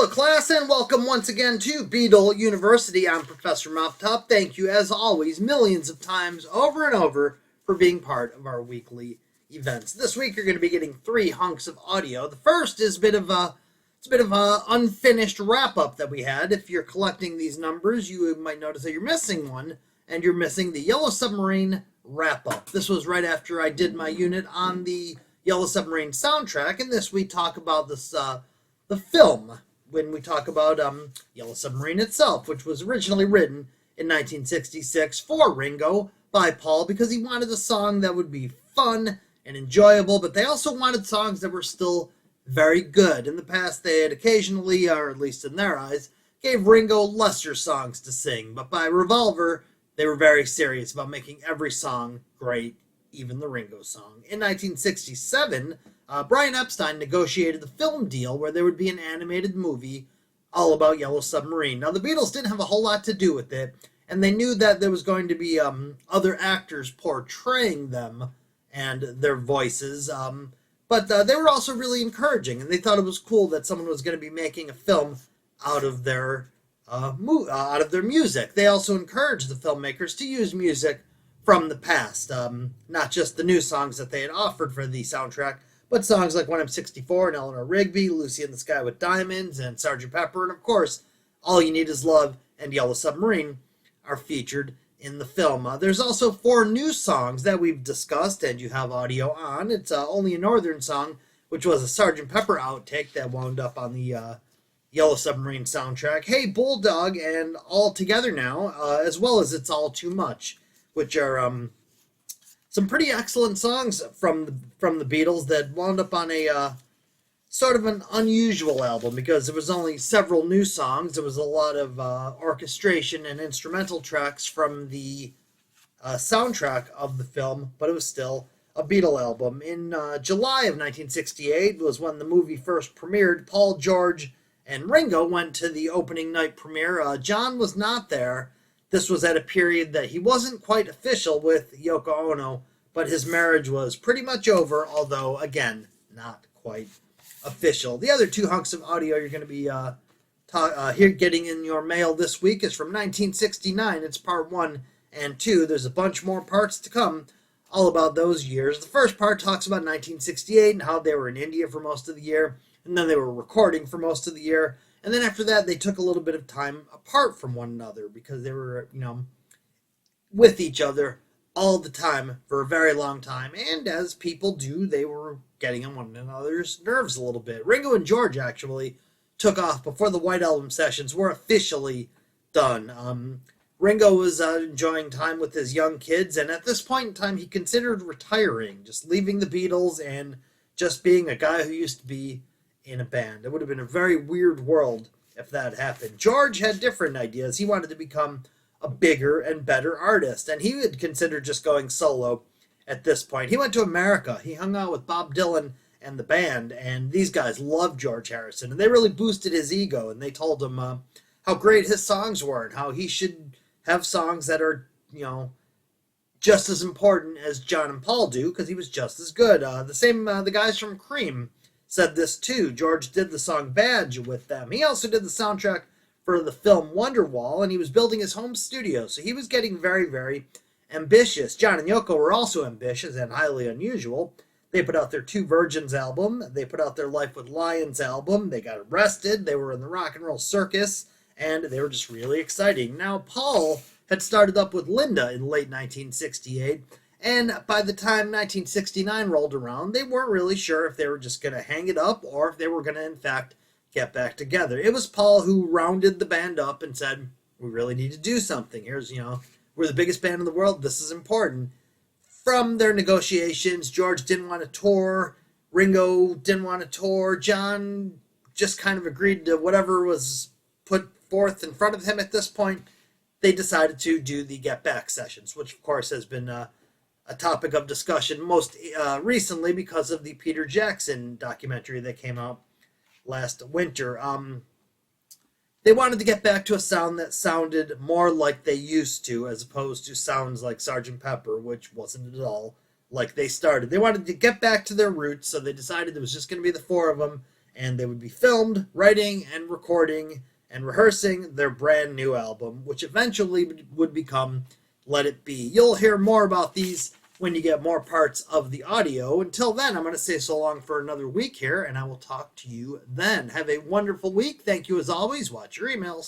Hello, class, and welcome once again to Beetle University. I'm Professor Mouthtop. Thank you, as always, millions of times over and over for being part of our weekly events. This week, you're going to be getting 3 hunks of audio. The first is a bit of a unfinished wrap up that we had. If you're collecting these numbers, you might notice that you're missing one, and you're missing the Yellow Submarine wrap up. This was right after I did my unit on the Yellow Submarine soundtrack, and this we talk about this the film when we talk about Yellow Submarine itself, which was originally written in 1966 for Ringo by Paul because he wanted a song that would be fun and enjoyable, but they also wanted songs that were still very good. In the past, they had occasionally, or at least in their eyes, gave Ringo lesser songs to sing, but by Revolver, they were very serious about making every song great, even the Ringo song. In 1967, Brian Epstein negotiated the film deal where there would be an animated movie all about Yellow Submarine. Now, the Beatles didn't have a whole lot to do with it, and they knew that there was going to be other actors portraying them and their voices, but they were also really encouraging, and they thought it was cool that someone was going to be making a film out of their music. They also encouraged the filmmakers to use music from the past, not just the new songs that they had offered for the soundtrack, but songs like When I'm 64 and Eleanor Rigby, Lucy in the Sky with Diamonds, and Sgt. Pepper, and of course, All You Need Is Love and Yellow Submarine are featured in the film. There's also 4 new songs that we've discussed and you have audio on. It's Only a Northern Song, which was a Sgt. Pepper outtake that wound up on the Yellow Submarine soundtrack. Hey Bulldog and All Together Now, as well as It's All Too Much, which are some pretty excellent songs from the Beatles that wound up on a sort of an unusual album because there was only several new songs. There was a lot of orchestration and instrumental tracks from the soundtrack of the film, but it was still a Beatle album. In July of 1968 was when the movie first premiered. Paul, George, and Ringo went to the opening night premiere. John was not there. This was at a period that he wasn't quite official with Yoko Ono, but his marriage was pretty much over, although, again, not quite official. The other 2 hunks of audio you're going to be here getting in your mail this week is from 1969. It's part 1 and 2. There's a bunch more parts to come, all about those years. The first part talks about 1968 and how they were in India for most of the year, and then they were recording for most of the year. And then after that, they took a little bit of time apart from one another because they were, with each other all the time for a very long time. And as people do, they were getting on one another's nerves a little bit. Ringo and George actually took off before the White Album sessions were officially done. Ringo was enjoying time with his young kids, and at this point in time, he considered retiring, just leaving the Beatles and just being a guy who used to be in a band. It would have been a very weird world if that happened. George had different ideas. He wanted to become a bigger and better artist, and he would consider just going solo at this point. He went to America. He hung out with Bob Dylan and the band, and these guys loved George Harrison, and they really boosted his ego, and they told him how great his songs were and how he should have songs that are, just as important as John and Paul do, because he was just as good. The guys from Cream said this too. George did the song Badge with them. He also did the soundtrack for the film Wonderwall, and he was building his home studio, so he was getting very, very ambitious. John and Yoko were also ambitious and highly unusual. They put out their 2 Virgins album. They put out their Life with Lions album. They got arrested. They were in the rock and roll circus, and they were just really exciting. Now, Paul had started up with Linda in late 1968, and by the time 1969 rolled around, they weren't really sure if they were just going to hang it up or if they were going to, in fact, get back together. It was Paul who rounded the band up and said, we really need to do something. Here's, we're the biggest band in the world. This is important. From their negotiations, George didn't want to tour. Ringo didn't want to tour. John just kind of agreed to whatever was put forth in front of him at this point. They decided to do the Get Back sessions, which, of course, has been a topic of discussion most recently because of the Peter Jackson documentary that came out last winter. They wanted to get back to a sound that sounded more like they used to, as opposed to sounds like Sgt. Pepper, which wasn't at all like they started. They wanted to get back to their roots, so they decided it was just going to be the 4 of them, and they would be filmed, writing, and recording and rehearsing their brand new album, which eventually would become Let It Be. You'll hear more about these when you get more parts of the audio. Until then, I'm going to say so long for another week here, and I will talk to you then. Have a wonderful week. Thank you as always. Watch your emails.